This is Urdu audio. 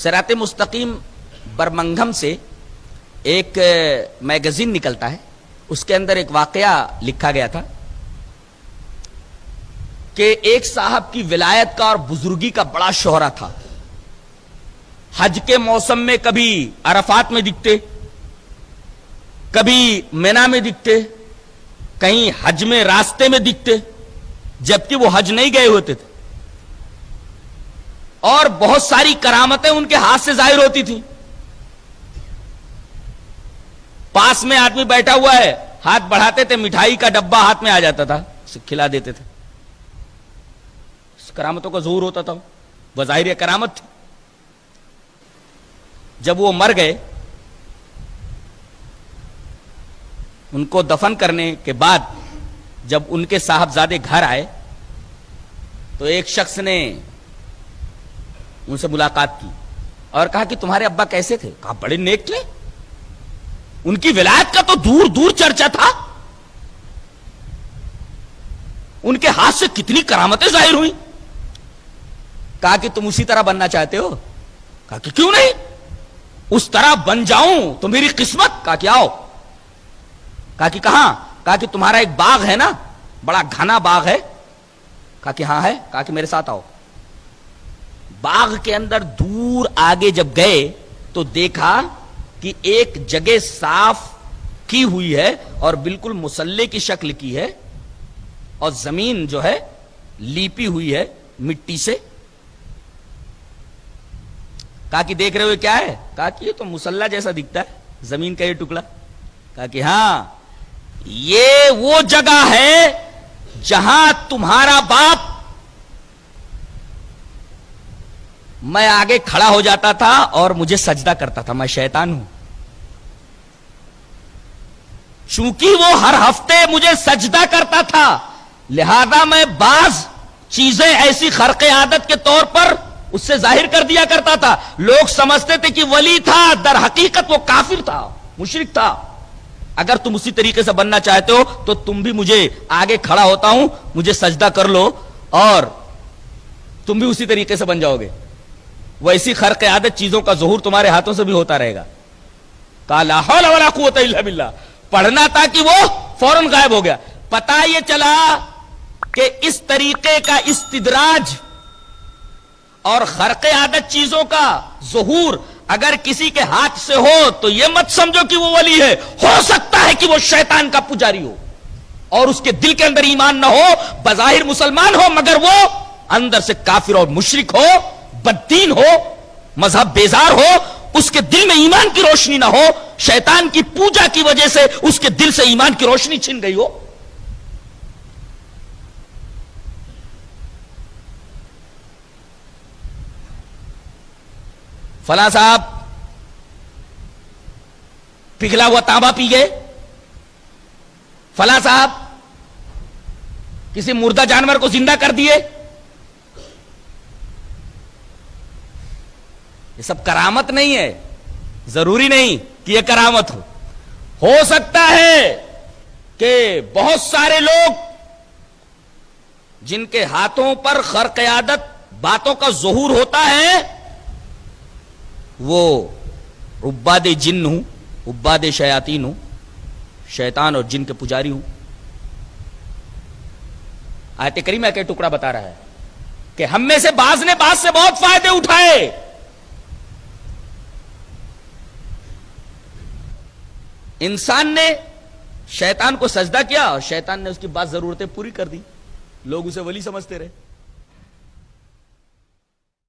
صراط مستقیم برمنگھم سے ایک میگزین نکلتا ہے، اس کے اندر ایک واقعہ لکھا گیا تھا کہ ایک صاحب کی ولایت کا اور بزرگی کا بڑا شہرہ تھا. حج کے موسم میں کبھی عرفات میں دکھتے، کبھی مینا میں دکھتے، کہیں حج میں راستے میں دکھتے، جبکہ وہ حج نہیں گئے ہوتے تھے، اور بہت ساری کرامتیں ان کے ہاتھ سے ظاہر ہوتی تھیں. پاس میں آدمی بیٹھا ہوا ہے، ہاتھ بڑھاتے تھے، مٹھائی کا ڈبہ ہاتھ میں آ جاتا تھا، اسے کھلا دیتے تھے. اس کرامتوں کا ظہور ہوتا تھا، بظاہر یہ کرامت تھی. جب وہ مر گئے، ان کو دفن کرنے کے بعد جب ان کے صاحبزادے گھر آئے تو ایک شخص نے ان سے ملاقات کی اور کہا کہ تمہارے ابا کیسے تھے؟ کہا بڑے نیک تھے، ان کی ولایت کا تو دور دور چرچا تھا، ان کے ہاتھ سے کتنی کرامتیں ظاہر ہوئی. کہا کہ تم اسی طرح بننا چاہتے ہو؟ کہا کہ کیوں نہیں، اس طرح بن جاؤں تو میری قسمت. کہا کہ آؤ. کہا کہ کہاں؟ کہا کہ تمہارا ایک باغ ہے نا، بڑا گھنا باغ ہے. کہا کہ ہاں ہے. کہا کہ میرے ساتھ آؤ. باغ کے اندر دور آگے جب گئے تو دیکھا کہ ایک جگہ صاف کی ہوئی ہے اور بالکل مسلح کی شکل کی ہے، اور زمین جو ہے لیپی ہوئی ہے مٹی سے. کہا کہ دیکھ رہے ہو کیا ہے؟ کہا کہ یہ تو مسلح جیسا دکھتا ہے، زمین کا یہ ٹکڑا. کہا کہ ہاں، یہ وہ جگہ ہے جہاں تمہارا باپ میں آگے کھڑا ہو جاتا تھا اور مجھے سجدہ کرتا تھا. میں شیطان ہوں، چونکہ وہ ہر ہفتے مجھے سجدہ کرتا تھا، لہذا میں بعض چیزیں ایسی خرق عادت کے طور پر اس سے ظاہر کر دیا کرتا تھا. لوگ سمجھتے تھے کہ ولی تھا، در حقیقت وہ کافر تھا، مشرک تھا. اگر تم اسی طریقے سے بننا چاہتے ہو تو تم بھی مجھے آگے کھڑا ہوتا ہوں، مجھے سجدہ کر لو اور تم بھی اسی طریقے سے بن جاؤ گے. ویسی خرق عادت چیزوں کا ظہور تمہارے ہاتھوں سے بھی ہوتا رہے گا. قَالَ لَا حَوْلَ وَلَا قُوَّةَ إِلَّا بِاللَّهِ. پڑھنا تھا کہ وہ فوراً غائب ہو گیا. پتہ یہ چلا کہ اس طریقے کا استدراج اور خرق عادت چیزوں کا ظہور اگر کسی کے ہاتھ سے ہو تو یہ مت سمجھو کہ وہ ولی ہے. ہو سکتا ہے کہ وہ شیطان کا پجاری ہو اور اس کے دل کے اندر ایمان نہ ہو، بظاہر مسلمان ہو مگر وہ اندر سے کافر اور مشرک ہو، بددین ہو، مذہب بیزار ہو، اس کے دل میں ایمان کی روشنی نہ ہو، شیطان کی پوجا کی وجہ سے اس کے دل سے ایمان کی روشنی چھن گئی ہو. فلاں صاحب پگھلا ہوا تانبا پی گئے، فلاں صاحب کسی مردہ جانور کو زندہ کر دیے. یہ سب کرامت نہیں ہے، ضروری نہیں کہ یہ کرامت ہو. ہو سکتا ہے کہ بہت سارے لوگ جن کے ہاتھوں پر خرق عادت باتوں کا ظہور ہوتا ہے وہ عباد جن ہوں، عباد شیاطین ہوں، شیطان اور جن کے پجاری ہوں. آیت کریمہ کا ٹکڑا بتا رہا ہے کہ ہم میں سے بعض نے بعض سے بہت فائدے اٹھائے. انسان نے شیطان کو سجدہ کیا اور شیطان نے اس کی بعض ضرورتیں پوری کر دی، لوگ اسے ولی سمجھتے رہے.